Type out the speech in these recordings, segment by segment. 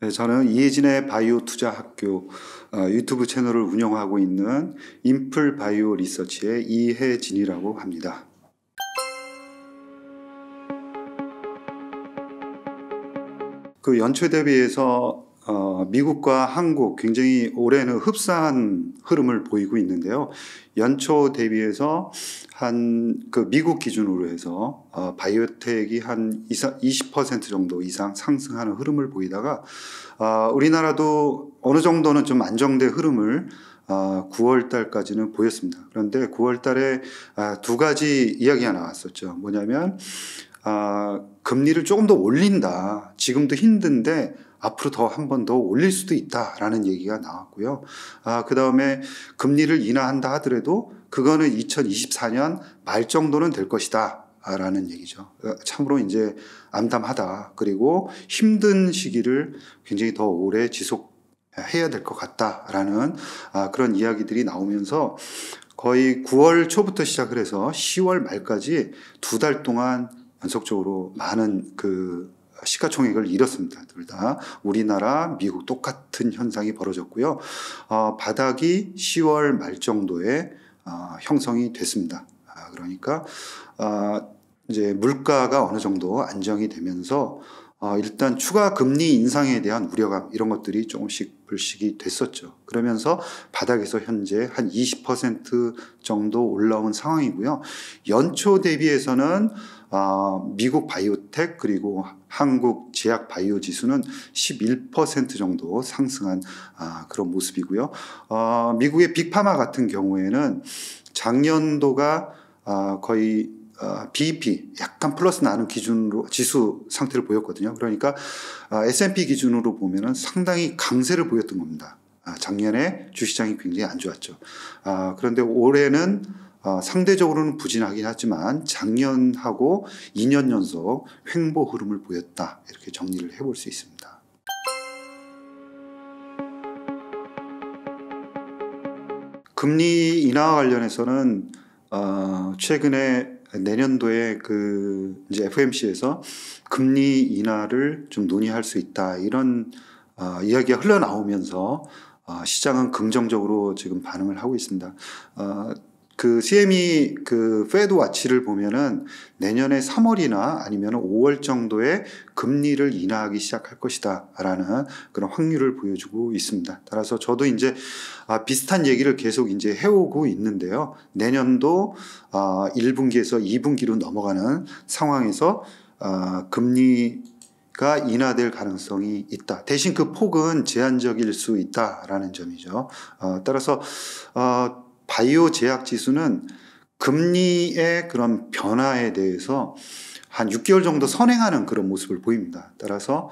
네, 저는 이혜진의 바이오 투자 학교 유튜브 채널을 운영하고 있는 인플 바이오 리서치의 이혜진이라고 합니다. 그 연초 대비해서 미국과 한국 굉장히 올해는 흡사한 흐름을 보이고 있는데요. 연초 대비해서 그 미국 기준으로 해서 바이오텍이 한 20% 정도 이상 상승하는 흐름을 보이다가 우리나라도 어느 정도는 좀 안정된 흐름을 9월 달까지는 보였습니다. 그런데 9월 달에 두 가지 이야기가 나왔었죠. 뭐냐면 금리를 조금 더 올린다. 지금도 힘든데 앞으로 더 한 번 더 올릴 수도 있다라는 얘기가 나왔고요. 그 다음에 금리를 인하한다 하더라도 그거는 2024년 말 정도는 될 것이다. 라는 얘기죠. 참으로 이제 암담하다. 그리고 힘든 시기를 굉장히 더 오래 지속해야 될 것 같다라는 그런 이야기들이 나오면서 거의 9월 초부터 시작을 해서 10월 말까지 두 달 동안 연속적으로 많은 시가총액을 잃었습니다. 둘 다 우리나라, 미국 똑같은 현상이 벌어졌고요. 바닥이 10월 말 정도에 형성이 됐습니다. 그러니까 이제 물가가 어느 정도 안정이 되면서 일단 추가 금리 인상에 대한 우려감 이런 것들이 조금씩 불식이 됐었죠. 그러면서 바닥에서 현재 한 20% 정도 올라온 상황이고요. 연초 대비해서는 미국 바이오텍 그리고 한국 제약 바이오 지수는 11% 정도 상승한 그런 모습이고요. 미국의 빅파마 같은 경우에는 작년도가 거의 BEP 약간 플러스 나는 기준으로 지수 상태를 보였거든요. 그러니까 S&P 기준으로 보면은 상당히 강세를 보였던 겁니다. 작년에 주시장이 굉장히 안 좋았죠. 그런데 올해는 상대적으로는 부진하긴 하지만 작년하고 2년 연속 횡보 흐름을 보였다. 이렇게 정리를 해볼 수 있습니다. 금리 인하와 관련해서는 최근에 내년도에 이제 FOMC에서 금리 인하를 좀 논의할 수 있다. 이런 이야기가 흘러나오면서 시장은 긍정적으로 지금 반응을 하고 있습니다. CME 페드 와치를 보면은 내년에 3월이나 아니면 5월 정도에 금리를 인하하기 시작할 것이다 라는 그런 확률을 보여주고 있습니다. 따라서 저도 이제 비슷한 얘기를 계속 이제 해오고 있는데요. 내년도 1분기에서 2분기로 넘어가는 상황에서 금리가 인하될 가능성이 있다. 대신 그 폭은 제한적일 수 있다라는 점이죠. 따라서 바이오 제약 지수는 금리의 그런 변화에 대해서 한 6개월 정도 선행하는 그런 모습을 보입니다. 따라서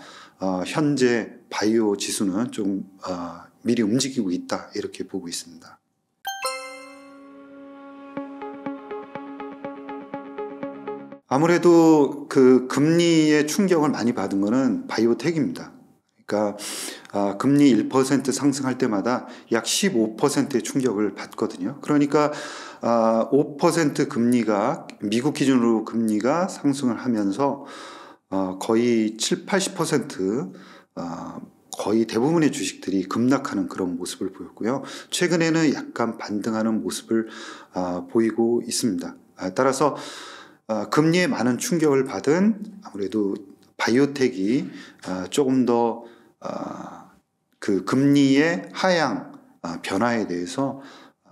현재 바이오 지수는 좀 미리 움직이고 있다 이렇게 보고 있습니다. 아무래도 금리의 충격을 많이 받은 것은 바이오텍입니다. 그러니까 금리 1% 상승할 때마다 약 15%의 충격을 받거든요. 그러니까 5% 금리가 미국 기준으로 금리가 상승을 하면서 거의 7-80% 거의 대부분의 주식들이 급락하는 그런 모습을 보였고요. 최근에는 약간 반등하는 모습을 보이고 있습니다. 따라서 금리에 많은 충격을 받은 아무래도 바이오텍이 조금 더 금리의 하향 변화에 대해서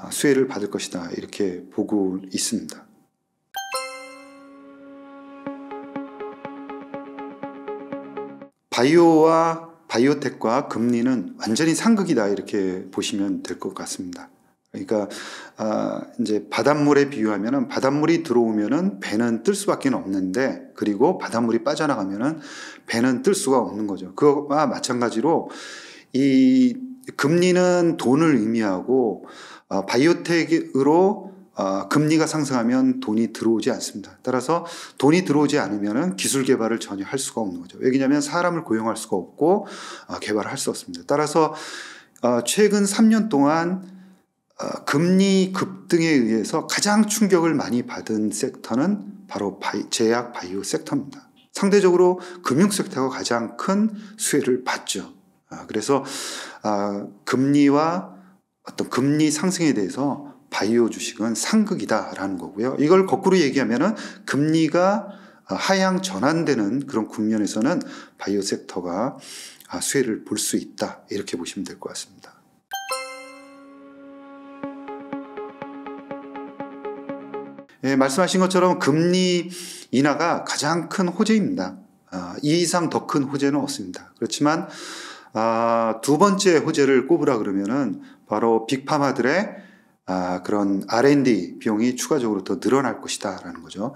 수혜를 받을 것이다 이렇게 보고 있습니다. 바이오와 바이오텍과 금리는 완전히 상극이다 이렇게 보시면 될 것 같습니다. 그러니까 이제 바닷물에 비유하면은 바닷물이 들어오면은 배는 뜰 수밖에 없는데 그리고 바닷물이 빠져나가면은 배는 뜰 수가 없는 거죠. 그거와 마찬가지로 이 금리는 돈을 의미하고 바이오텍으로 금리가 상승하면 돈이 들어오지 않습니다. 따라서 돈이 들어오지 않으면은 기술 개발을 전혀 할 수가 없는 거죠. 왜냐하면 사람을 고용할 수가 없고 개발을 할 수 없습니다. 따라서 최근 3년 동안 금리 급등에 의해서 가장 충격을 많이 받은 섹터는 바로 제약 바이오 섹터입니다. 상대적으로 금융 섹터가 가장 큰 수혜를 받죠. 그래서 금리와 어떤 금리 상승에 대해서 바이오 주식은 상극이다라는 거고요. 이걸 거꾸로 얘기하면은 금리가 하향 전환되는 그런 국면에서는 바이오 섹터가 수혜를 볼 수 있다, 이렇게 보시면 될 것 같습니다. 예, 말씀하신 것처럼 금리 인하가 가장 큰 호재입니다. 이 이상 더 큰 호재는 없습니다. 그렇지만 두 번째 호재를 꼽으라 그러면은 바로 빅파마들의 그런 R&D 비용이 추가적으로 더 늘어날 것이다라는 거죠.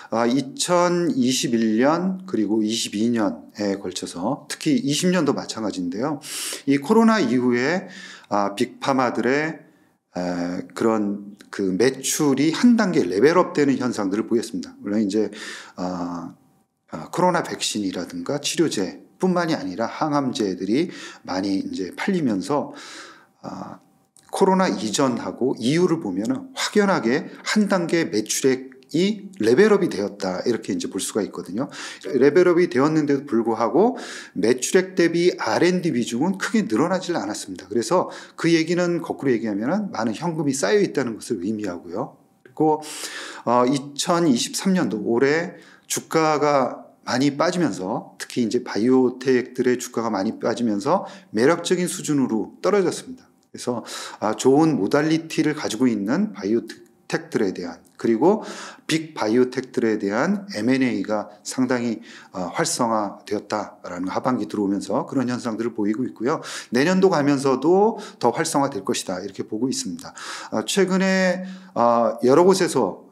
2021년 그리고 22년에 걸쳐서, 특히 20년도 마찬가지인데요. 이 코로나 이후에 빅파마들의 그런 그 매출이 한 단계 레벨업되는 현상들을 보였습니다. 물론 이제 코로나 백신이라든가 치료제뿐만이 아니라 항암제들이 많이 이제 팔리면서 코로나 이전하고 이후를 보면 확연하게 한 단계 매출액이 레벨업이 되었다, 이렇게 이제 볼 수가 있거든요. 레벨업이 되었는데도 불구하고 매출액 대비 R&D 비중은 크게 늘어나질 않았습니다. 그래서 그 얘기는 거꾸로 얘기하면 많은 현금이 쌓여 있다는 것을 의미하고요. 그리고 2023년도 올해 주가가 많이 빠지면서, 특히 이제 바이오텍들의 주가가 많이 빠지면서 매력적인 수준으로 떨어졌습니다. 그래서 좋은 모달리티를 가지고 있는 바이오텍들에 대한, 그리고 빅 바이오텍들에 대한 M&A가 상당히 활성화되었다라는, 하반기 들어오면서 그런 현상들을 보이고 있고요. 내년도 가면서도 더 활성화될 것이다, 이렇게 보고 있습니다. 최근에 여러 곳에서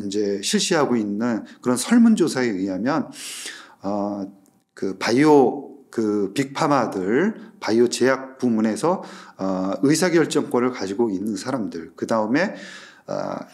이제 실시하고 있는 그런 설문조사에 의하면 그 바이오 빅파마들, 바이오 제약 부문에서 의사결정권을 가지고 있는 사람들, 그 다음에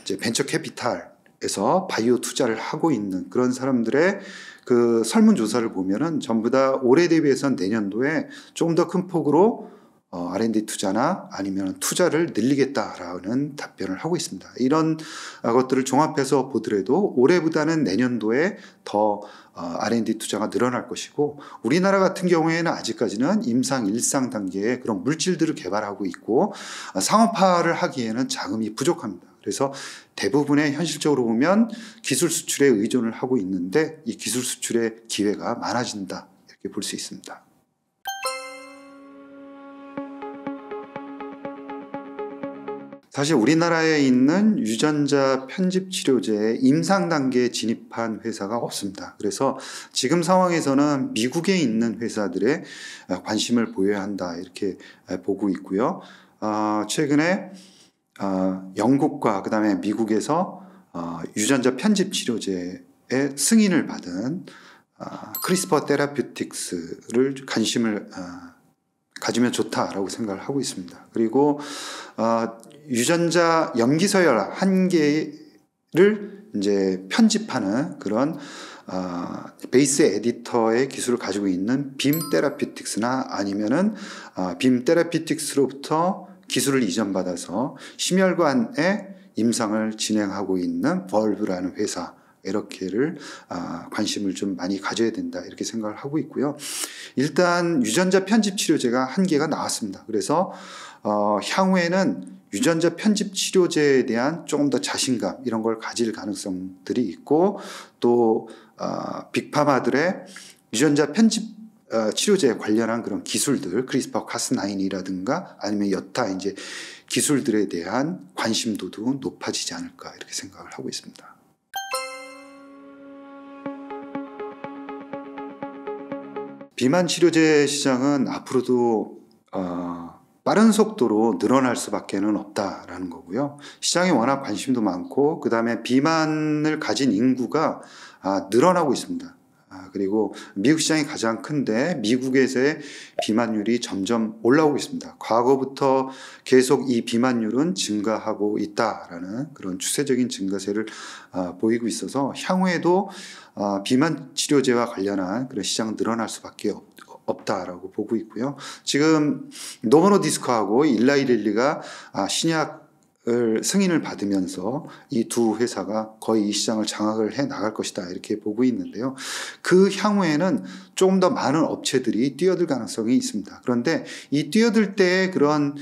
이제 벤처 캐피탈에서 바이오 투자를 하고 있는 그런 사람들의 그 설문조사를 보면은 전부 다 올해 대비해서 내년도에 조금 더 큰 폭으로 R&D 투자나 아니면 투자를 늘리겠다라는 답변을 하고 있습니다. 이런 것들을 종합해서 보더라도 올해보다는 내년도에 더 R&D 투자가 늘어날 것이고, 우리나라 같은 경우에는 아직까지는 임상 1상 단계의 그런 물질들을 개발하고 있고 상업화를 하기에는 자금이 부족합니다. 그래서 대부분의 현실적으로 보면 기술 수출에 의존을 하고 있는데, 이 기술 수출의 기회가 많아진다, 이렇게 볼 수 있습니다. 사실 우리나라에 있는 유전자 편집 치료제의 임상 단계에 진입한 회사가 없습니다. 그래서 지금 상황에서는 미국에 있는 회사들의 관심을 보여야 한다, 이렇게 보고 있고요. 최근에 영국과 그다음에 미국에서 유전자 편집 치료제의 승인을 받은 크리스퍼 테라퓨틱스를 관심을 가지면 좋다라고 생각을 하고 있습니다. 그리고 유전자 염기서열 한 개를 이제 편집하는 그런 베이스 에디터의 기술을 가지고 있는 빔 테라퓨틱스나 아니면은 빔 테라퓨틱스로부터 기술을 이전받아서 심혈관의 임상을 진행하고 있는 벌브라는 회사, 이렇게를 관심을 좀 많이 가져야 된다, 이렇게 생각을 하고 있고요. 일단 유전자 편집 치료제가 한 개가 나왔습니다. 그래서 향후에는 유전자 편집 치료제에 대한 조금 더 자신감, 이런 걸 가질 가능성들이 있고, 또 빅파마들의 유전자 편집 치료제에 관련한 그런 기술들, 크리스퍼 카스9이라든가 아니면 여타 이제 기술들에 대한 관심도도 높아지지 않을까, 이렇게 생각을 하고 있습니다. 비만 치료제 시장은 앞으로도 빠른 속도로 늘어날 수밖에는 없다라는 거고요. 시장에 워낙 관심도 많고, 그 다음에 비만을 가진 인구가 늘어나고 있습니다. 그리고 미국 시장이 가장 큰데 미국에서의 비만율이 점점 올라오고 있습니다. 과거부터 계속 이 비만율은 증가하고 있다라는 그런 추세적인 증가세를 보이고 있어서 향후에도 비만 치료제와 관련한 그런 시장은 늘어날 수밖에 없다라고 보고 있고요. 지금 노보노디스크하고 일라이 릴리가 신약 승인을 받으면서 이 두 회사가 거의 이 시장을 장악을 해 나갈 것이다 이렇게 보고 있는데요. 그 향후에는 조금 더 많은 업체들이 뛰어들 가능성이 있습니다. 그런데 이 뛰어들 때의 그런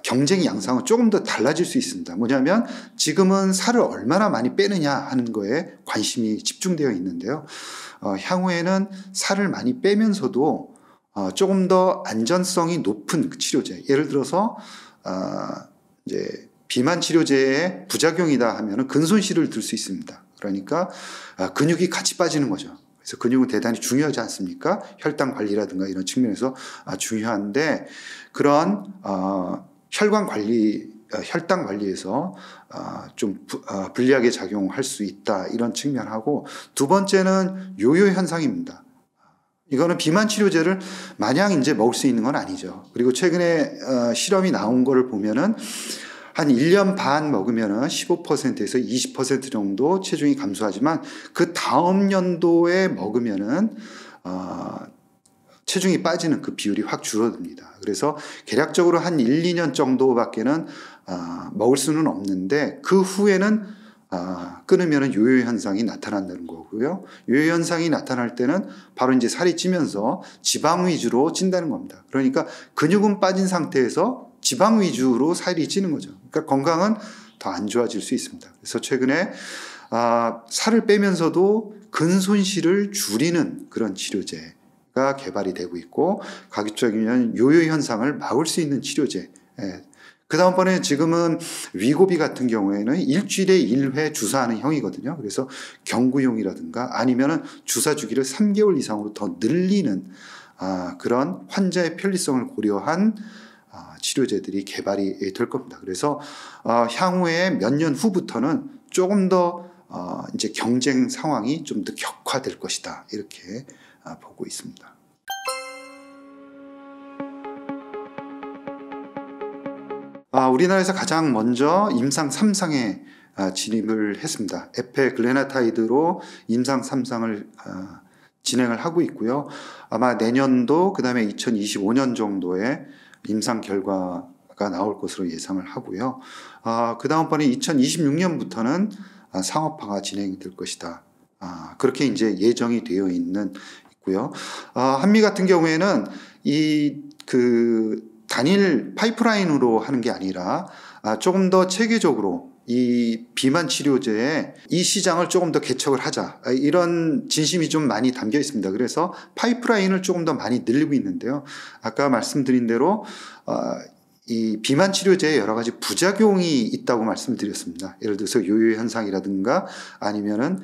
경쟁 양상은 조금 더 달라질 수 있습니다. 뭐냐면 지금은 살을 얼마나 많이 빼느냐 하는 거에 관심이 집중되어 있는데요. 향후에는 살을 많이 빼면서도 조금 더 안전성이 높은 치료제, 예를 들어서 이제 비만 치료제의 부작용이다 하면은 근손실을 들 수 있습니다. 그러니까 근육이 같이 빠지는 거죠. 그래서 근육은 대단히 중요하지 않습니까? 혈당 관리라든가 이런 측면에서 중요한데 그런 혈관 관리, 혈당 관리에서 좀 불리하게 작용할 수 있다 이런 측면하고, 두 번째는 요요 현상입니다. 이거는 비만 치료제를 마냥 이제 먹을 수 있는 건 아니죠. 그리고 최근에 실험이 나온 거를 보면은 한 1년 반 먹으면은 15%에서 20% 정도 체중이 감소하지만 그 다음 연도에 먹으면은 체중이 빠지는 그 비율이 확 줄어듭니다. 그래서 개략적으로 한 1, 2년 정도밖에는 먹을 수는 없는데 그 후에는 끊으면 요요 현상이 나타난다는 거고요. 요요 현상이 나타날 때는 바로 이제 살이 찌면서 지방 위주로 찐다는 겁니다. 그러니까 근육은 빠진 상태에서 지방 위주로 살이 찌는 거죠. 그러니까 건강은 더 안 좋아질 수 있습니다. 그래서 최근에 살을 빼면서도 근손실을 줄이는 그런 치료제가 개발이 되고 있고, 가급적이면 요요 현상을 막을 수 있는 치료제. 그 다음번에 지금은 위고비 같은 경우에는 일주일에 1회 주사하는 형이거든요. 그래서 경구용이라든가 아니면은 주사 주기를 3개월 이상으로 더 늘리는 그런 환자의 편리성을 고려한 치료제들이 개발이 될 겁니다. 그래서 향후에 몇 년 후부터는 조금 더 이제 경쟁 상황이 좀 더 격화될 것이다 이렇게 보고 있습니다. 우리나라에서 가장 먼저 임상 3상에 진입을 했습니다. 에페글레나타이드로 임상 3상을 진행을 하고 있고요. 아마 내년도 그다음에 2025년 정도에 임상 결과가 나올 것으로 예상을 하고요. 그 다음번에 2026년부터는 상업화가 진행될 것이다. 그렇게 이제 예정이 되어 있고요. 한미 같은 경우에는 단일 파이프라인으로 하는 게 아니라 조금 더 체계적으로 이 비만 치료제의 이 시장을 조금 더 개척을 하자, 이런 진심이 좀 많이 담겨 있습니다. 그래서 파이프라인을 조금 더 많이 늘리고 있는데요. 아까 말씀드린 대로 이 비만 치료제에 여러 가지 부작용이 있다고 말씀드렸습니다. 예를 들어서 요요 현상이라든가 아니면은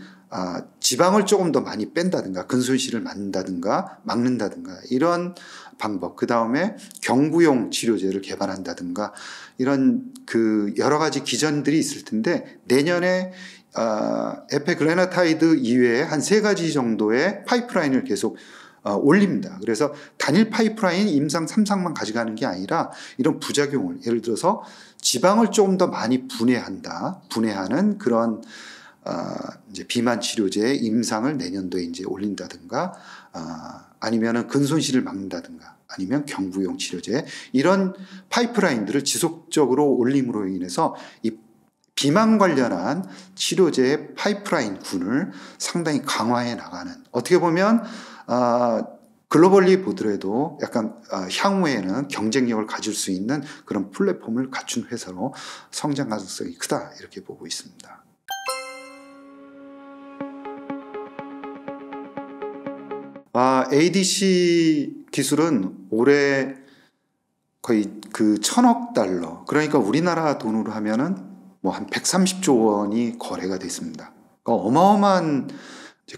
지방을 조금 더 많이 뺀다든가 근손실을 막는다든가 이런 방법, 그 다음에 경구용 치료제를 개발한다든가 이런 그 여러 가지 기전들이 있을 텐데, 내년에 에페글레나타이드 이외에 한 3가지 정도의 파이프라인을 계속 올립니다. 그래서 단일 파이프라인 임상 3상만 가져가는 게 아니라 이런 부작용을, 예를 들어서 지방을 조금 더 많이 분해하는 그런 이제 비만 치료제의 임상을 내년도에 이제 올린다든가 아니면은 근손실을 막는다든가 아니면 경구용 치료제, 이런 파이프라인들을 지속적으로 올림으로 인해서 이 비만 관련한 치료제의 파이프라인 군을 상당히 강화해 나가는, 어떻게 보면 글로벌리 보더라도 약간 향후에는 경쟁력을 가질 수 있는 그런 플랫폼을 갖춘 회사로 성장 가능성이 크다 이렇게 보고 있습니다. ADC 기술은 올해 거의 그 1,000억 달러, 그러니까 우리나라 돈으로 하면은 뭐 한 130조 원이 거래가 됐습니다. 그러니까 어마어마한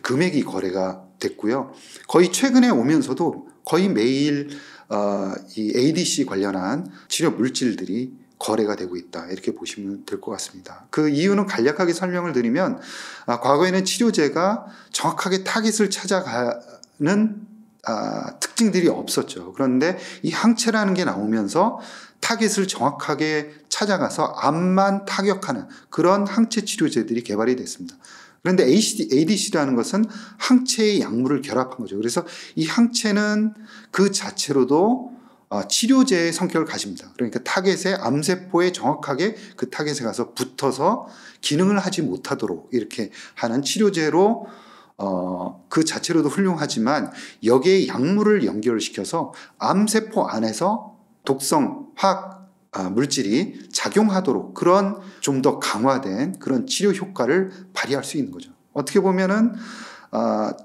금액이 거래가 됐고요. 거의 최근에 오면서도 거의 매일 이 ADC 관련한 치료 물질들이 거래가 되고 있다 이렇게 보시면 될 것 같습니다. 그 이유는 간략하게 설명을 드리면 과거에는 치료제가 정확하게 타깃을 찾아가는 특징들이 없었죠. 그런데 이 항체라는 게 나오면서 타깃을 정확하게 찾아가서 암만 타격하는 그런 항체 치료제들이 개발이 됐습니다. 그런데 ADC라는 것은 항체의 약물을 결합한 거죠. 그래서 이 항체는 그 자체로도 치료제의 성격을 가집니다. 그러니까 타겟의 암세포에 정확하게 그 타겟에 가서 붙어서 기능을 하지 못하도록 이렇게 하는 치료제로 그 자체로도 훌륭하지만 여기에 약물을 연결시켜서 암세포 안에서 독성 화학 물질이 작용하도록 그런 좀 더 강화된 그런 치료 효과를 발휘할 수 있는 거죠. 어떻게 보면은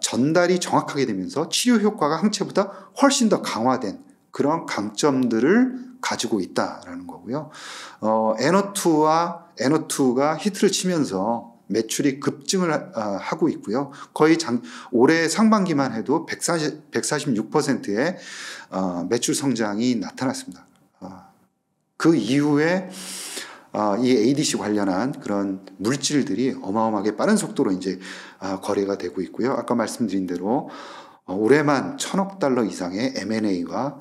전달이 정확하게 되면서 치료 효과가 항체보다 훨씬 더 강화된 그런 강점들을 가지고 있다라는 거고요. NO2가 히트를 치면서 매출이 급증을 하고 있고요. 거의 올해 상반기만 해도 146%의 매출 성장이 나타났습니다. 그 이후에 이 ADC 관련한 그런 물질들이 어마어마하게 빠른 속도로 이제 거래가 되고 있고요. 아까 말씀드린 대로 올해만 1,000억 달러 이상의 M&A와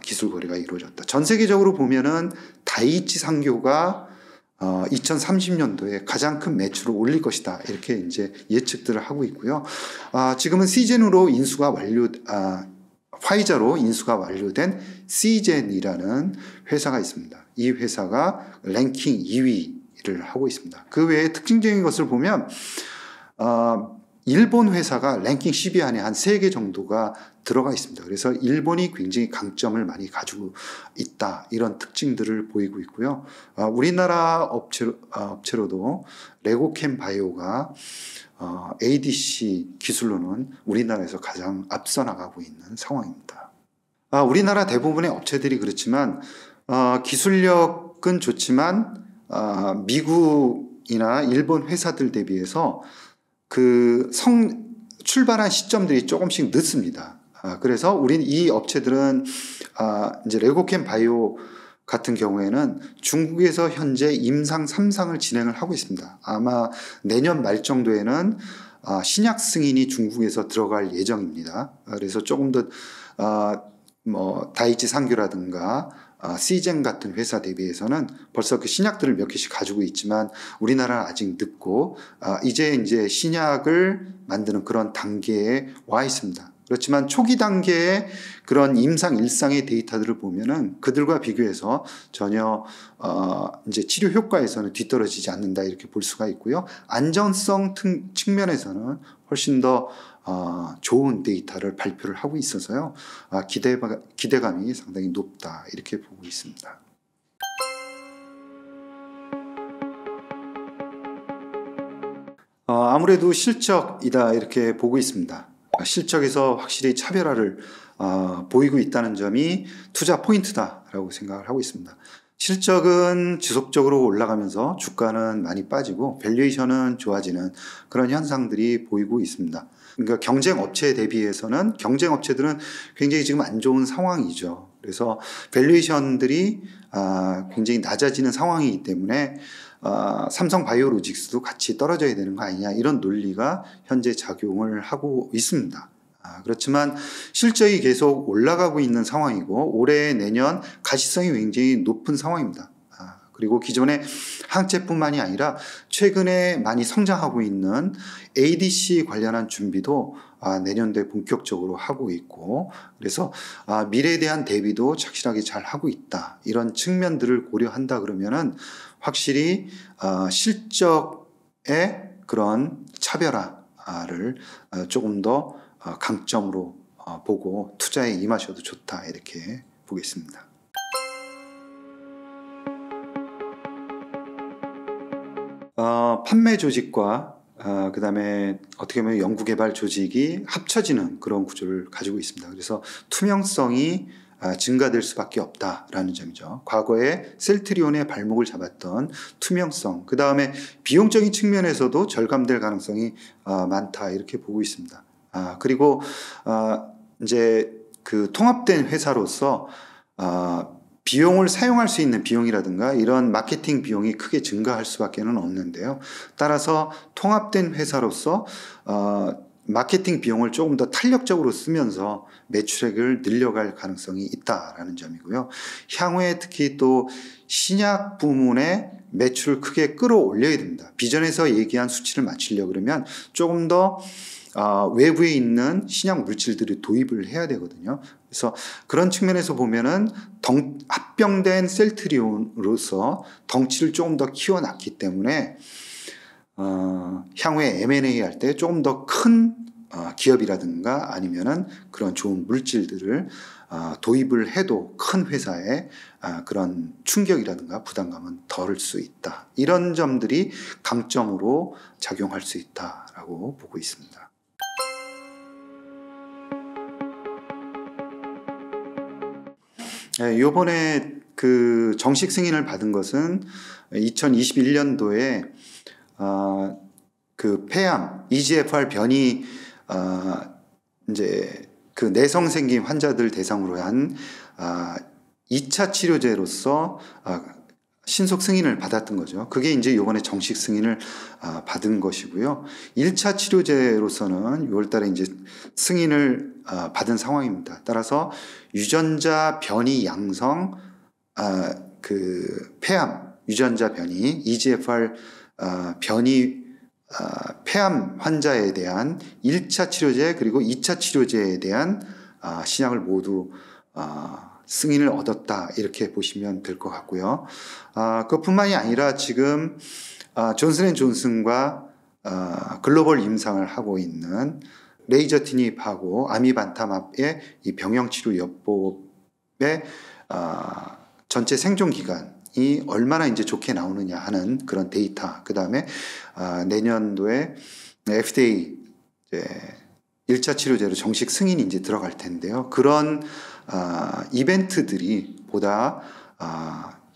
기술 거래가 이루어졌다. 전 세계적으로 보면은 다이치 상교가 2030년도에 가장 큰 매출을 올릴 것이다. 이렇게 이제 예측들을 하고 있고요. 지금은 시젠으로 인수가 화이자로 인수가 완료된 시젠이라는 회사가 있습니다. 이 회사가 랭킹 2위를 하고 있습니다. 그 외에 특징적인 것을 보면 일본 회사가 랭킹 10위 안에 한 3개 정도가 들어가 있습니다. 그래서 일본이 굉장히 강점을 많이 가지고 있다. 이런 특징들을 보이고 있고요. 우리나라 업체로도 레고캠 바이오가 ADC 기술로는 우리나라에서 가장 앞서 나가고 있는 상황입니다. 우리나라 대부분의 업체들이 그렇지만 기술력은 좋지만 미국이나 일본 회사들 대비해서 출발한 시점들이 조금씩 늦습니다. 그래서 우린 이 업체들은 이제 레고캠 바이오 같은 경우에는 중국에서 현재 임상 3상을 진행을 하고 있습니다. 아마 내년 말 정도에는 신약 승인이 중국에서 들어갈 예정입니다. 그래서 조금 더 다이치 상교라든가 시젠 같은 회사 대비해서는 벌써 그 신약들을 몇 개씩 가지고 있지만 우리나라는 아직 늦고 이제 신약을 만드는 그런 단계에 와 있습니다. 그렇지만 초기 단계의 그런 임상 1상의 데이터들을 보면은 그들과 비교해서 전혀 이제 치료 효과에서는 뒤떨어지지 않는다 이렇게 볼 수가 있고요. 안전성 측면에서는 훨씬 더 좋은 데이터를 발표를 하고 있어서요. 기대감이 상당히 높다 이렇게 보고 있습니다. 아무래도 실적이다 이렇게 보고 있습니다. 실적에서 확실히 차별화를 보이고 있다는 점이 투자 포인트다라고 생각을 하고 있습니다. 실적은 지속적으로 올라가면서 주가는 많이 빠지고 밸류에이션은 좋아지는 그런 현상들이 보이고 있습니다. 그러니까 경쟁 업체에 대비해서는 경쟁 업체들은 굉장히 지금 안 좋은 상황이죠. 그래서 밸류에이션들이 굉장히 낮아지는 상황이기 때문에 삼성 바이오로직스도 같이 떨어져야 되는 거 아니냐 이런 논리가 현재 작용을 하고 있습니다. 그렇지만 실적이 계속 올라가고 있는 상황이고 올해 내년 가시성이 굉장히 높은 상황입니다. 그리고 기존의 항체뿐만이 아니라 최근에 많이 성장하고 있는 ADC 관련한 준비도 내년도에 본격적으로 하고 있고 그래서 미래에 대한 대비도 착실하게 잘 하고 있다. 이런 측면들을 고려한다 그러면은 확실히 실적의 그런 차별화를 조금 더 강점으로 보고 투자에 임하셔도 좋다 이렇게 보겠습니다. 판매 조직과 그 다음에 어떻게 보면 연구개발 조직이 합쳐지는 그런 구조를 가지고 있습니다. 그래서 투명성이 증가될 수밖에 없다라는 점이죠. 과거에 셀트리온의 발목을 잡았던 투명성, 그 다음에 비용적인 측면에서도 절감될 가능성이 많다 이렇게 보고 있습니다. 그리고 이제 그 통합된 회사로서 비용을 사용할 수 있는 비용이라든가 이런 마케팅 비용이 크게 증가할 수밖에는 없는데요. 따라서 통합된 회사로서 마케팅 비용을 조금 더 탄력적으로 쓰면서 매출액을 늘려갈 가능성이 있다라는 점이고요. 향후에 특히 또 신약 부문의 매출을 크게 끌어올려야 됩니다. 비전에서 얘기한 수치를 맞추려고 그러면 조금 더 외부에 있는 신약 물질들을 도입을 해야 되거든요. 그래서 그런 측면에서 보면은 합병된 셀트리온으로서 덩치를 조금 더 키워놨기 때문에 향후에 M&A 할 때 조금 더 큰 기업이라든가 아니면은 그런 좋은 물질들을 도입을 해도 큰 회사에 그런 충격이라든가 부담감은 덜을 수 있다. 이런 점들이 강점으로 작용할 수 있다라고 보고 있습니다. 네, 이번에 그 정식 승인을 받은 것은 2021년도에 그 폐암 EGFR 변이 이제 그 내성생김 환자들 대상으로 한 2차 치료제로서 신속 승인을 받았던 거죠. 그게 이제 이번에 정식 승인을 받은 것이고요. 1차 치료제로서는 6월 달에 이제 승인을 받은 상황입니다. 따라서 유전자 변이 양성 그 폐암 유전자 변이 EGFR 변이 폐암 환자에 대한 1차 치료제 그리고 2차 치료제에 대한 신약을 모두 승인을 얻었다 이렇게 보시면 될 것 같고요. 그뿐만이 아니라 지금 존슨앤존슨과 글로벌 임상을 하고 있는 레이저티닙하고 아미반타맙의 이 병형치료요법의 전체 생존 기간이 얼마나 이제 좋게 나오느냐 하는 그런 데이터. 그 다음에 내년도에 FDA 1차 치료제로 정식 승인이 이제 들어갈 텐데요. 그런 이벤트들이 보다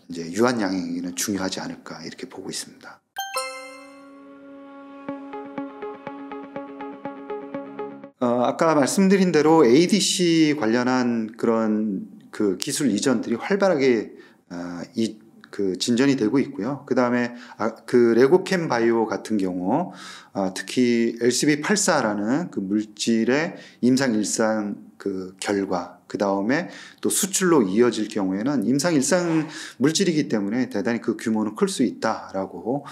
이제 유한양행에는 중요하지 않을까 이렇게 보고 있습니다. 아까 말씀드린 대로 ADC 관련한 그런 그 기술 이전들이 활발하게 그 진전이 되고 있고요. 그 다음에 그 레고캠 바이오 같은 경우 특히 LCB84라는 그 물질의 임상 그 결과 그 다음에 또 수출로 이어질 경우에는 임상 물질이기 때문에 대단히 그 규모는 클 수 있다라고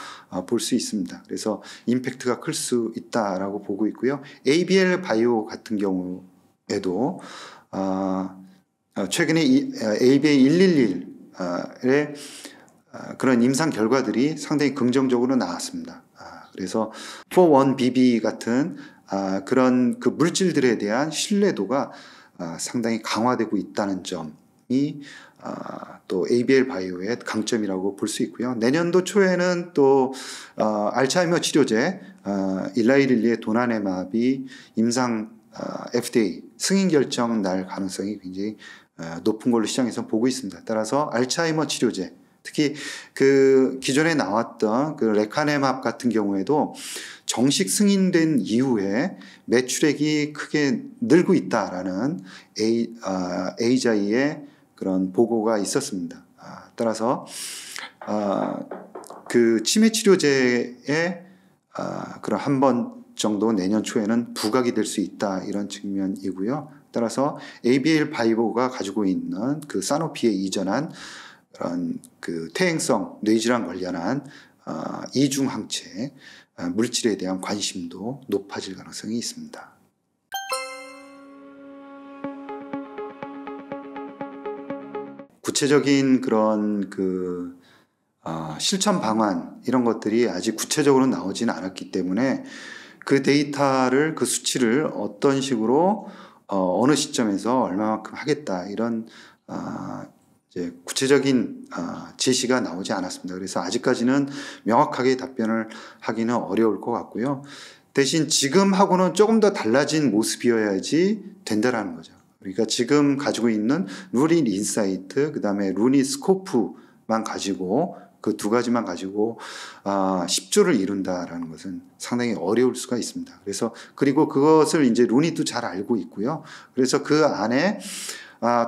볼 수 있습니다. 그래서 임팩트가 클 수 있다라고 보고 있고요. ABL 바이오 같은 경우에도 최근에 ABA111의 그런 임상 결과들이 상당히 긍정적으로 나왔습니다. 그래서 41BB 같은 그런 그 물질들에 대한 신뢰도가 상당히 강화되고 있다는 점이 또 ABL 바이오의 강점이라고 볼 수 있고요. 내년도 초에는 또 알츠하이머 치료제 일라이릴리의 도나네맙이 임상 FDA 승인 결정 날 가능성이 굉장히 높은 걸로 시장에서 보고 있습니다. 따라서 알츠하이머 치료제 특히 그 기존에 나왔던 그 레카네맙 같은 경우에도 정식 승인된 이후에 매출액이 크게 늘고 있다라는 에이자이의 그런 보고가 있었습니다. 따라서 그 치매 치료제의 그런 한 번 정도 내년 초에는 부각이 될 수 있다 이런 측면이고요. 따라서 ABL 바이오가 가지고 있는 그 사노피에 이전한 그런 그 퇴행성 뇌질환 관련한 이중항체 물질에 대한 관심도 높아질 가능성이 있습니다. 구체적인 그런 그 실천 방안 이런 것들이 아직 구체적으로 나오지는 않았기 때문에 그 데이터를 그 수치를 어떤 식으로 어느 시점에서 얼마만큼 하겠다 이런 이제 구체적인 제시가 나오지 않았습니다. 그래서 아직까지는 명확하게 답변을 하기는 어려울 것 같고요. 대신 지금하고는 조금 더 달라진 모습이어야지 된다라는 거죠. 그러니까 지금 가지고 있는 루닛 인사이트, 그 다음에 루닛 스코프만 가지고 그 두 가지만 가지고 10조를 이룬다라는 것은 상당히 어려울 수가 있습니다. 그래서 그리고 그것을 이제 루닛도 잘 알고 있고요. 그래서 그 안에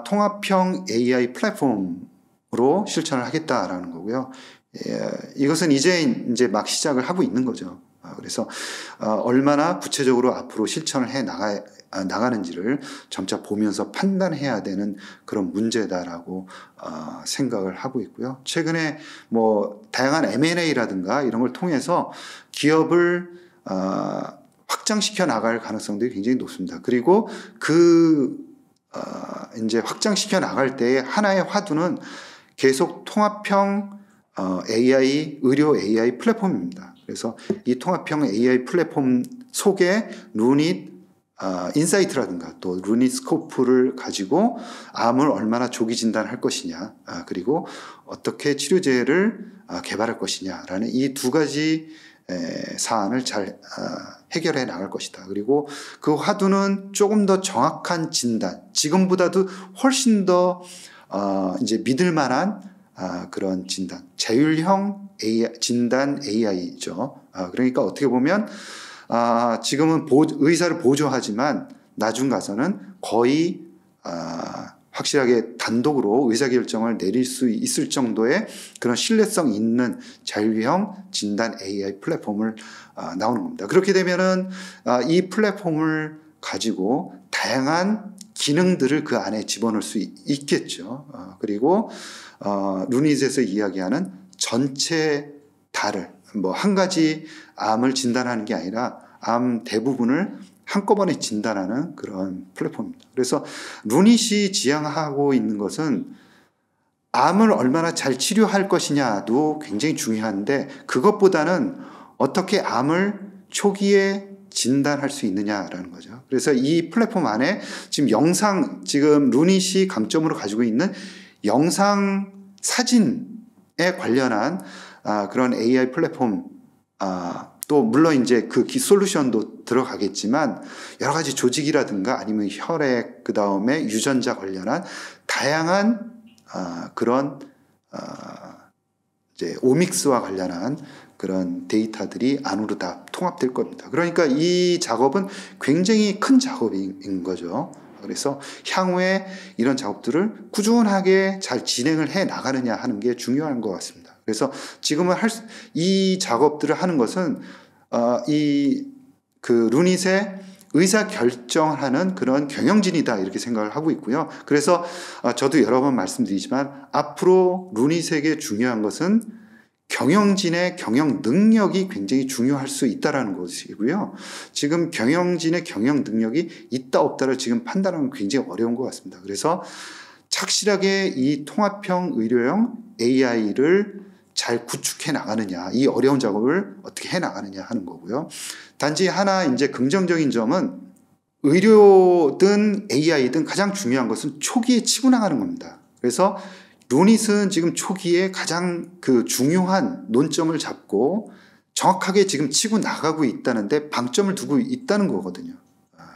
통합형 AI 플랫폼으로 실천을 하겠다라는 거고요. 이것은 이제 막 시작을 하고 있는 거죠. 그래서 얼마나 구체적으로 앞으로 실천을 해 나가는지를 점차 보면서 판단해야 되는 그런 문제다라고 생각을 하고 있고요. 최근에 뭐 다양한 M&A라든가 이런 걸 통해서 기업을 확장시켜 나갈 가능성들이 굉장히 높습니다. 그리고 그 이제 확장시켜 나갈 때 하나의 화두는 계속 통합형 AI, 의료 AI 플랫폼입니다. 그래서 이 통합형 AI 플랫폼 속에 루닛 인사이트라든가 또 루닛 스코프를 가지고 암을 얼마나 조기 진단할 것이냐, 그리고 어떻게 치료제를 개발할 것이냐라는 이 두 가지 사안을 잘 해결해 나갈 것이다. 그리고 그 화두는 조금 더 정확한 진단, 지금보다도 훨씬 더 이제 믿을 만한 그런 진단, 제율형 진단 AI죠. 그러니까 어떻게 보면 지금은 의사를 보조하지만 나중 가서는 거의 확실하게 단독으로 의사결정을 내릴 수 있을 정도의 그런 신뢰성 있는 자율형 진단 AI 플랫폼을 나오는 겁니다. 그렇게 되면은 이 플랫폼을 가지고 다양한 기능들을 그 안에 집어넣을 수 있겠죠. 그리고 루닛에서 이야기하는 전체 다를 뭐 한 가지 암을 진단하는 게 아니라 암 대부분을 한꺼번에 진단하는 그런 플랫폼입니다. 그래서 루닛이 지향하고 있는 것은 암을 얼마나 잘 치료할 것이냐도 굉장히 중요한데 그것보다는 어떻게 암을 초기에 진단할 수 있느냐라는 거죠. 그래서 이 플랫폼 안에 지금 루닛이 강점으로 가지고 있는 영상 사진에 관련한 그런 AI 플랫폼 또 물론 이제 그 솔루션도 들어가겠지만 여러 가지 조직이라든가 아니면 혈액 그 다음에 유전자 관련한 다양한 그런 이제 오믹스와 관련한 그런 데이터들이 안으로 다 통합될 겁니다. 그러니까 이 작업은 굉장히 큰 작업인 거죠. 그래서 향후에 이런 작업들을 꾸준하게 잘 진행을 해 나가느냐 하는 게 중요한 것 같습니다. 그래서 지금은 이 작업들을 하는 것은 그 루닛의 의사 결정하는 그런 경영진이다 이렇게 생각을 하고 있고요. 그래서 저도 여러 번 말씀드리지만 앞으로 루닛에게 중요한 것은 경영진의 경영 능력이 굉장히 중요할 수 있다라는 것이고요. 지금 경영진의 경영 능력이 있다 없다를 지금 판단하는 건 굉장히 어려운 것 같습니다. 그래서 착실하게 이 통합형 의료형 AI를 잘 구축해 나가느냐, 이 어려운 작업을 어떻게 해 나가느냐 하는 거고요. 단지 하나 이제 긍정적인 점은 의료든 AI든 가장 중요한 것은 초기에 치고 나가는 겁니다. 그래서 루닛은 지금 초기에 가장 그 중요한 논점을 잡고 정확하게 지금 치고 나가고 있다는데 방점을 두고 있다는 거거든요.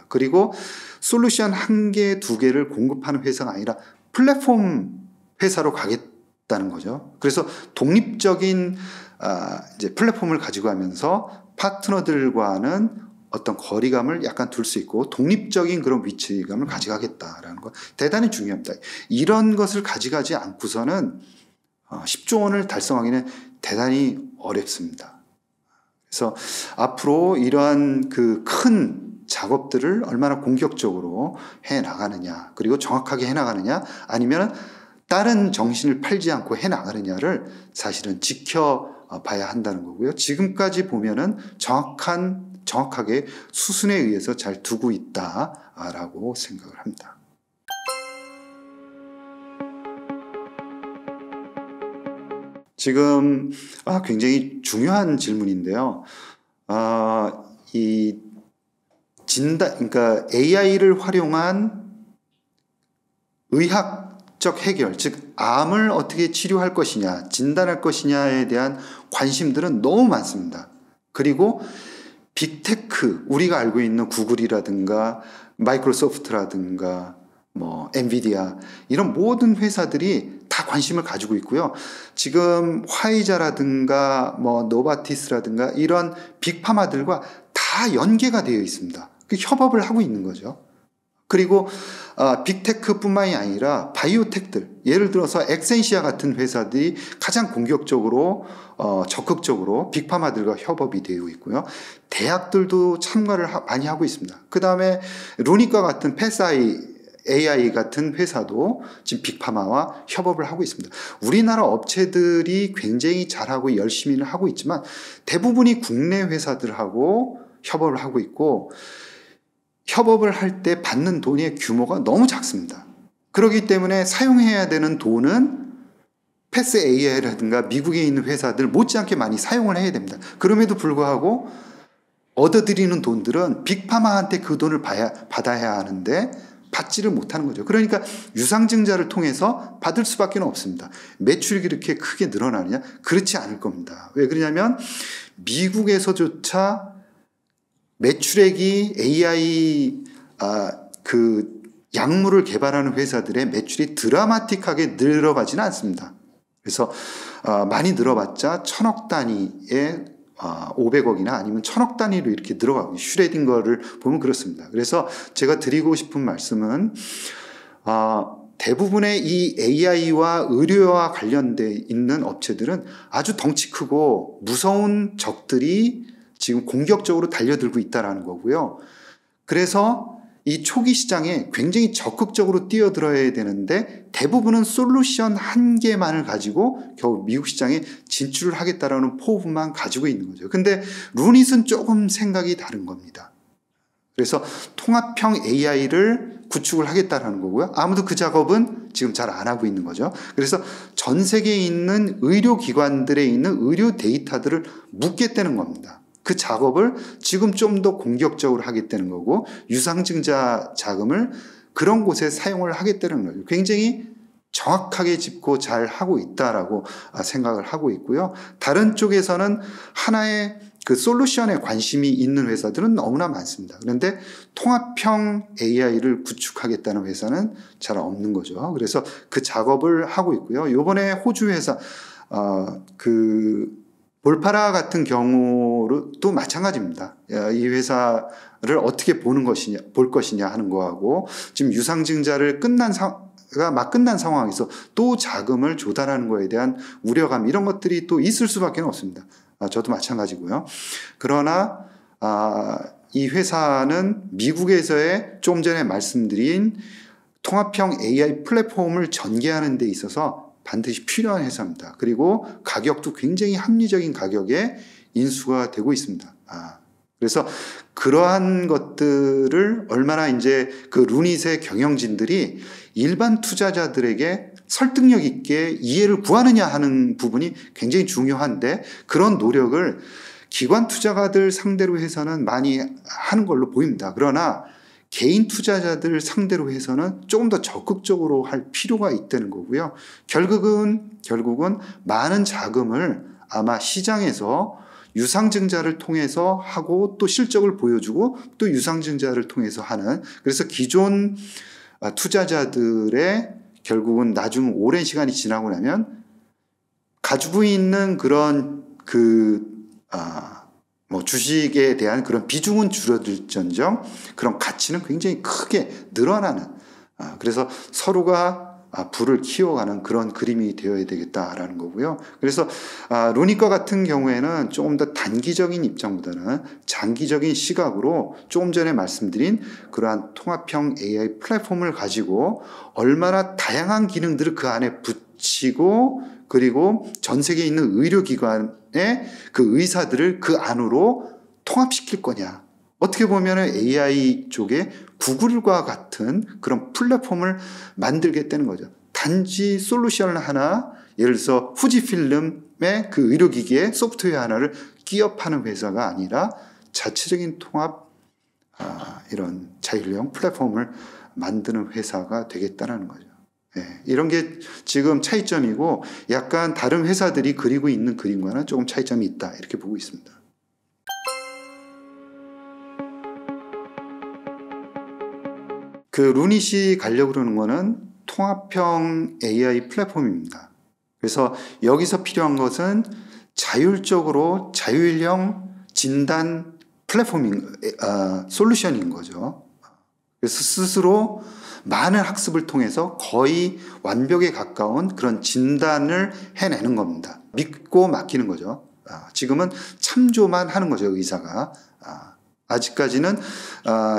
그리고 솔루션 한 개, 두 개를 공급하는 회사가 아니라 플랫폼 회사로 가겠다는 거죠. 그래서 독립적인 이제 플랫폼을 가지고 하면서 파트너들과는 어떤 거리감을 약간 둘 수 있고 독립적인 그런 위치감을 가져가겠다라는 것 대단히 중요합니다. 이런 것을 가져가지 않고서는 10조 원을 달성하기는 대단히 어렵습니다. 그래서 앞으로 이러한 그 큰 작업들을 얼마나 공격적으로 해 나가느냐, 그리고 정확하게 해 나가느냐, 아니면 다른 정신을 팔지 않고 해 나가느냐를 사실은 지켜봐야 한다는 거고요. 지금까지 보면은 정확하게 수순에 의해서 잘 두고 있다라고 생각을 합니다. 지금 굉장히 중요한 질문인데요. 이 진단, 그러니까 AI를 활용한 의학적 해결, 즉 암을 어떻게 치료할 것이냐, 진단할 것이냐에 대한 관심들은 너무 많습니다. 그리고 빅테크, 우리가 알고 있는 구글이라든가 마이크로소프트라든가 뭐 엔비디아 이런 모든 회사들이 다 관심을 가지고 있고요. 지금 화이자라든가 뭐 노바티스라든가 이런 빅파마들과 다 연계가 되어 있습니다. 그 협업을 하고 있는 거죠. 그리고 빅테크뿐만이 아니라 바이오텍들, 예를 들어서 엑센시아 같은 회사들이 가장 공격적으로 적극적으로 빅파마들과 협업이 되어 있고요. 대학들도 참가를 많이 하고 있습니다. 그 다음에 루닛과 같은 패사이 AI 같은 회사도 지금 빅파마와 협업을 하고 있습니다. 우리나라 업체들이 굉장히 잘하고 열심히 하고 있지만 대부분이 국내 회사들하고 협업을 하고 있고, 협업을 할 때 받는 돈의 규모가 너무 작습니다. 그렇기 때문에 사용해야 되는 돈은 패스 AI라든가 미국에 있는 회사들 못지않게 많이 사용을 해야 됩니다. 그럼에도 불구하고 얻어들이는 돈들은 빅파마한테 그 돈을 받아야 하는데 받지를 못하는 거죠. 그러니까 유상증자를 통해서 받을 수밖에 없습니다. 매출이 그렇게 크게 늘어나느냐? 그렇지 않을 겁니다. 왜 그러냐면 미국에서조차 매출액이 AI 그 약물을 개발하는 회사들의 매출이 드라마틱하게 늘어가지는 않습니다. 그래서 많이 늘어봤자 1000억 단위의 500억이나 아니면 1000억 단위로 이렇게 늘어가고 슈레딩거를 보면 그렇습니다. 그래서 제가 드리고 싶은 말씀은 대부분의 이 AI와 의료와 관련돼 있는 업체들은 아주 덩치 크고 무서운 적들이 지금 공격적으로 달려들고 있다는 거고요. 그래서 이 초기 시장에 굉장히 적극적으로 뛰어들어야 되는데 대부분은 솔루션 한 개만을 가지고 겨우 미국 시장에 진출을 하겠다라는 포부만 가지고 있는 거죠. 근데 루닛은 조금 생각이 다른 겁니다. 그래서 통합형 AI를 구축을 하겠다라는 거고요. 아무도 그 작업은 지금 잘 안 하고 있는 거죠. 그래서 전 세계에 있는 의료기관들에 있는 의료 데이터들을 묻겠다는 겁니다. 그 작업을 지금 좀 더 공격적으로 하겠다는 거고 유상증자 자금을 그런 곳에 사용을 하겠다는 거죠. 굉장히 정확하게 짚고 잘 하고 있다라고 생각을 하고 있고요. 다른 쪽에서는 하나의 그 솔루션에 관심이 있는 회사들은 너무나 많습니다. 그런데 통합형 AI를 구축하겠다는 회사는 잘 없는 거죠. 그래서 그 작업을 하고 있고요. 이번에 호주 회사 볼파라 같은 경우도 마찬가지입니다. 이 회사를 어떻게 볼 것이냐 하는 거하고 지금 유상증자를 막 끝난 상황에서 또 자금을 조달하는 거에 대한 우려감 이런 것들이 또 있을 수밖에 없습니다. 저도 마찬가지고요. 그러나 이 회사는 미국에서의 좀 전에 말씀드린 통합형 AI 플랫폼을 전개하는 데 있어서 반드시 필요한 회사입니다. 그리고 가격도 굉장히 합리적인 가격에 인수가 되고 있습니다. 그래서 그러한 것들을 얼마나 이제 그 루닛의 경영진들이 일반 투자자들에게 설득력 있게 이해를 구하느냐 하는 부분이 굉장히 중요한데 그런 노력을 기관 투자가들 상대로 해서는 많이 하는 걸로 보입니다. 그러나 개인 투자자들 상대로 해서는 조금 더 적극적으로 할 필요가 있다는 거고요. 결국은 많은 자금을 아마 시장에서 유상증자를 통해서 하고 또 실적을 보여주고 또 유상증자를 통해서 하는 그래서 기존 투자자들의 결국은 나중 오랜 시간이 지나고 나면 가지고 있는 그런 주식에 대한 그런 비중은 줄어들전정 그런 가치는 굉장히 크게 늘어나는 그래서 서로가 불을 키워가는 그런 그림이 되어야 되겠다라는 거고요. 그래서 루닛과 같은 경우에는 조금 더 단기적인 입장보다는 장기적인 시각으로 조금 전에 말씀드린 그러한 통합형 AI 플랫폼을 가지고 얼마나 다양한 기능들을 그 안에 붙이고 그리고 전 세계에 있는 의료기관의 그 의사들을 그 안으로 통합시킬 거냐. 어떻게 보면 AI 쪽에 구글과 같은 그런 플랫폼을 만들겠다는 거죠. 단지 솔루션 하나, 예를 들어서 후지필름의 그 의료기기에 소프트웨어 하나를 끼어 파는 회사가 아니라 자체적인 통합, 이런 자율형 플랫폼을 만드는 회사가 되겠다는 거죠. 이런 게 지금 차이점이고 약간 다른 회사들이 그리고 있는 그림과는 조금 차이점이 있다. 이렇게 보고 있습니다. 그 루닛이 가려고 그러는 거는 통합형 AI 플랫폼입니다. 그래서 여기서 필요한 것은 자율적으로 자율형 진단 솔루션인 거죠. 그래서 스스로 많은 학습을 통해서 거의 완벽에 가까운 그런 진단을 해내는 겁니다. 믿고 맡기는 거죠. 지금은 참조만 하는 거죠, 의사가. 아직까지는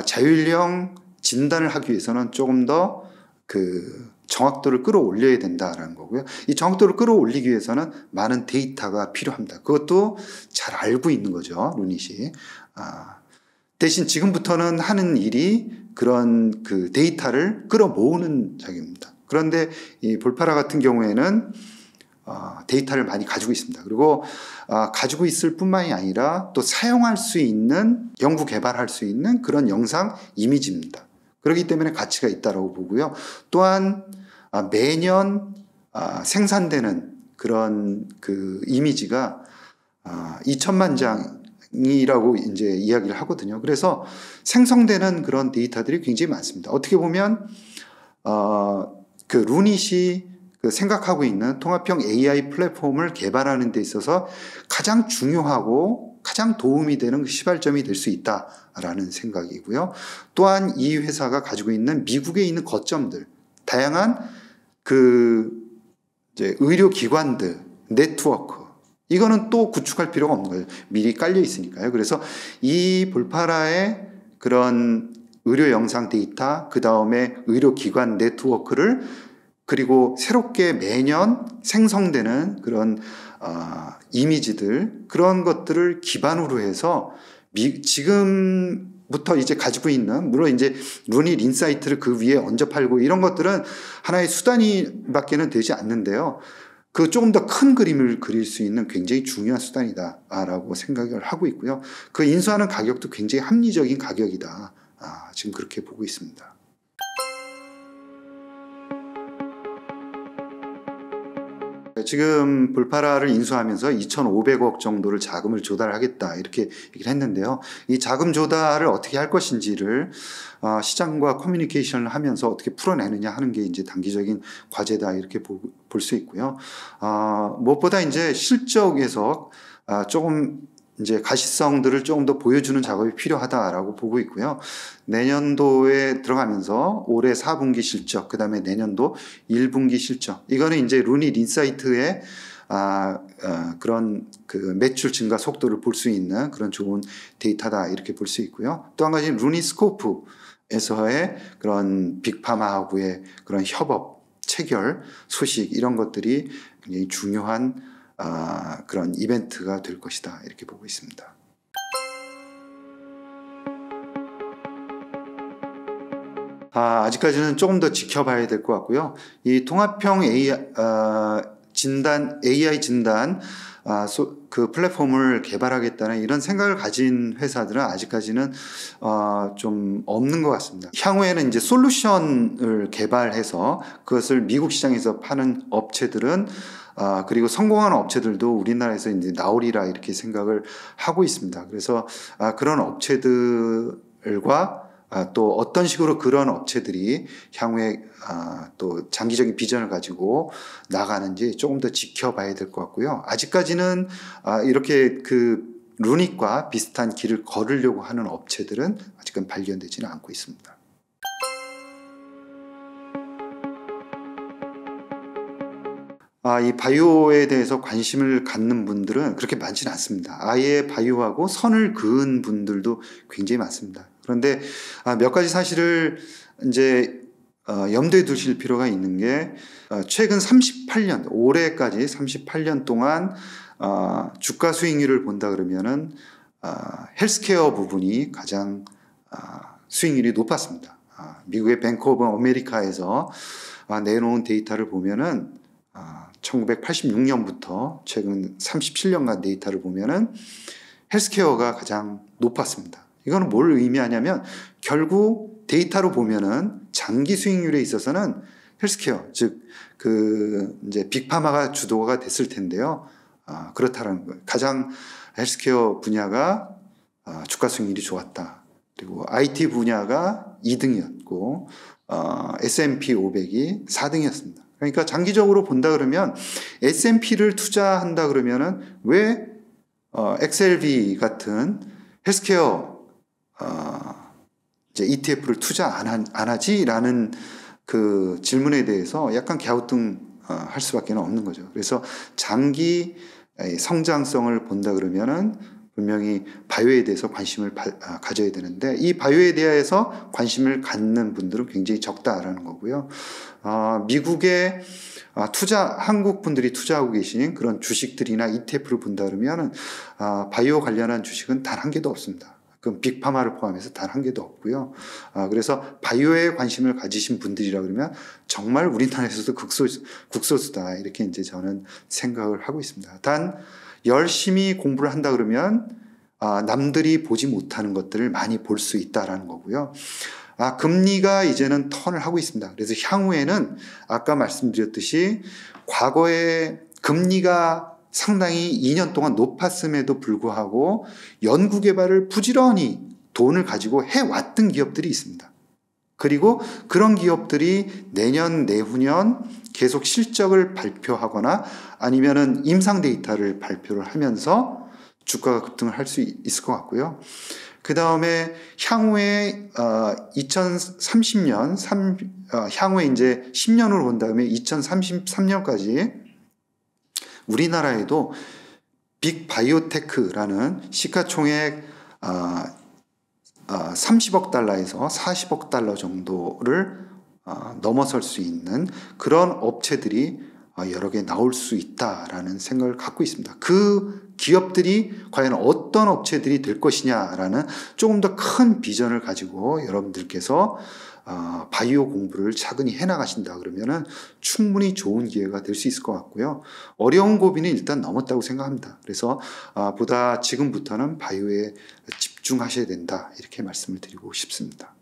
자율형 진단을 하기 위해서는 조금 더 그 정확도를 끌어올려야 된다라는 거고요. 이 정확도를 끌어올리기 위해서는 많은 데이터가 필요합니다. 그것도 잘 알고 있는 거죠, 루닛이. 대신 지금부터는 하는 일이 그런 그 데이터를 끌어모으는 작업입니다. 그런데 이 볼파라 같은 경우에는 데이터를 많이 가지고 있습니다. 그리고 가지고 있을 뿐만이 아니라 또 사용할 수 있는, 연구 개발할 수 있는 그런 영상 이미지입니다. 그렇기 때문에 가치가 있다고 보고요. 또한 매년 생산되는 그런 그 이미지가 2천만 장이라고 이제 이야기를 하거든요. 그래서 생성되는 그런 데이터들이 굉장히 많습니다. 어떻게 보면 그 루닛이 그 생각하고 있는 통합형 AI 플랫폼을 개발하는 데 있어서 가장 중요하고 가장 도움이 되는 시발점이 될 수 있다라는 생각이고요. 또한 이 회사가 가지고 있는 미국에 있는 거점들, 다양한 그 이제 의료기관들, 네트워크, 이거는 또 구축할 필요가 없는 거예요. 미리 깔려 있으니까요. 그래서 이 볼파라의 그런 의료 영상 데이터, 그 다음에 의료기관 네트워크를 그리고 새롭게 매년 생성되는 그런 이미지들, 그런 것들을 기반으로 해서 지금부터 이제 가지고 있는, 물론 이제 루닛 인사이트를 그 위에 얹어 팔고 이런 것들은 하나의 수단이밖에는 되지 않는데요. 그 조금 더 큰 그림을 그릴 수 있는 굉장히 중요한 수단이다라고 생각을 하고 있고요. 그 인수하는 가격도 굉장히 합리적인 가격이다. 지금 그렇게 보고 있습니다. 지금 볼파라를 인수하면서 2,500억 정도를 자금을 조달하겠다 이렇게 얘기를 했는데요. 이 자금 조달을 어떻게 할 것인지를 시장과 커뮤니케이션을 하면서 어떻게 풀어내느냐 하는 게 이제 단기적인 과제다 이렇게 볼 수 있고요. 무엇보다 이제 실적에서 조금 이제 가시성들을 조금 더 보여주는 작업이 필요하다라고 보고 있고요. 내년도에 들어가면서 올해 4분기 실적, 그 다음에 내년도 1분기 실적, 이거는 이제 루닛 인사이트의 그런 그 매출 증가 속도를 볼 수 있는 그런 좋은 데이터다 이렇게 볼 수 있고요. 또 한 가지는 루닛 스코프에서의 그런 빅파마하고의 그런 협업, 체결, 소식 이런 것들이 굉장히 중요한 그런 이벤트가 될 것이다 이렇게 보고 있습니다. 아직까지는 조금 더 지켜봐야 될 것 같고요. 이 통합형 AI 진단 그 플랫폼을 개발하겠다는 이런 생각을 가진 회사들은 아직까지는 좀 없는 것 같습니다. 향후에는 이제 솔루션을 개발해서 그것을 미국 시장에서 파는 업체들은 그리고 성공하는 업체들도 우리나라에서 이제 나오리라 이렇게 생각을 하고 있습니다. 그래서 그런 업체들과 또 어떤 식으로 그런 업체들이 향후에 또 장기적인 비전을 가지고 나가는지 조금 더 지켜봐야 될 것 같고요. 아직까지는 이렇게 그 루닛과 비슷한 길을 걸으려고 하는 업체들은 아직은 발견되지는 않고 있습니다. 이 바이오에 대해서 관심을 갖는 분들은 그렇게 많지는 않습니다. 아예 바이오하고 선을 그은 분들도 굉장히 많습니다. 그런데 몇 가지 사실을 이제 염두에 두실 필요가 있는 게 최근 38년, 올해까지 38년 동안 주가 수익률을 본다 그러면은 헬스케어 부분이 가장 수익률이 높았습니다. 미국의 뱅크 오브 아메리카에서 내놓은 데이터를 보면은 1986년부터 최근 37년간 데이터를 보면은 헬스케어가 가장 높았습니다. 이거는 뭘 의미하냐면 결국 데이터로 보면은 장기 수익률에 있어서는 헬스케어, 즉 그 이제 빅파마가 주도가 됐을 텐데요. 그렇다는 거예요. 가장 헬스케어 분야가 주가 수익률이 좋았다. 그리고 IT 분야가 2등이었고 S&P 500이 4등이었습니다. 그러니까 장기적으로 본다 그러면 S&P를 투자한다 그러면은 왜 XLV 같은 헬스케어 이제 ETF를 투자 안 하지라는 그 질문에 대해서 약간 갸우뚱할 수밖에 없는 거죠. 그래서 장기 성장성을 본다 그러면은 분명히 바이오에 대해서 관심을 가져야 되는데 이 바이오에 대해서 관심을 갖는 분들은 굉장히 적다라는 거고요. 미국의 한국 분들이 투자하고 계신 그런 주식들이나 ETF를 본다 그러면은 바이오 관련한 주식은 단 한 개도 없습니다. 그럼 빅파마를 포함해서 단 한 개도 없고요. 그래서 바이오에 관심을 가지신 분들이라 그러면 정말 우리나라에서도 국소수다 이렇게 이제 저는 생각을 하고 있습니다. 단 열심히 공부를 한다 그러면 남들이 보지 못하는 것들을 많이 볼 수 있다라는 거고요. 금리가 이제는 턴을 하고 있습니다. 그래서 향후에는 아까 말씀드렸듯이 과거에 금리가 상당히 2년 동안 높았음에도 불구하고 연구개발을 부지런히 돈을 가지고 해왔던 기업들이 있습니다. 그리고 그런 기업들이 내년, 내후년 계속 실적을 발표하거나 아니면은 임상 데이터를 발표를 하면서 주가가 급등을 할 수 있을 것 같고요. 그 다음에 향후에 2030년, 향후에 이제 10년으로 본 다음에 2033년까지 우리나라에도 빅바이오테크라는 시가총액 30억 달러에서 40억 달러 정도를 넘어설 수 있는 그런 업체들이 여러 개 나올 수 있다라는 생각을 갖고 있습니다. 그 기업들이 과연 어떤 업체들이 될 것이냐라는 조금 더 큰 비전을 가지고 여러분들께서 바이오 공부를 차근히 해나가신다 그러면은 충분히 좋은 기회가 될 수 있을 것 같고요. 어려운 고비는 일단 넘었다고 생각합니다. 그래서 보다 지금부터는 바이오에 집중하셔야 된다 이렇게 말씀을 드리고 싶습니다.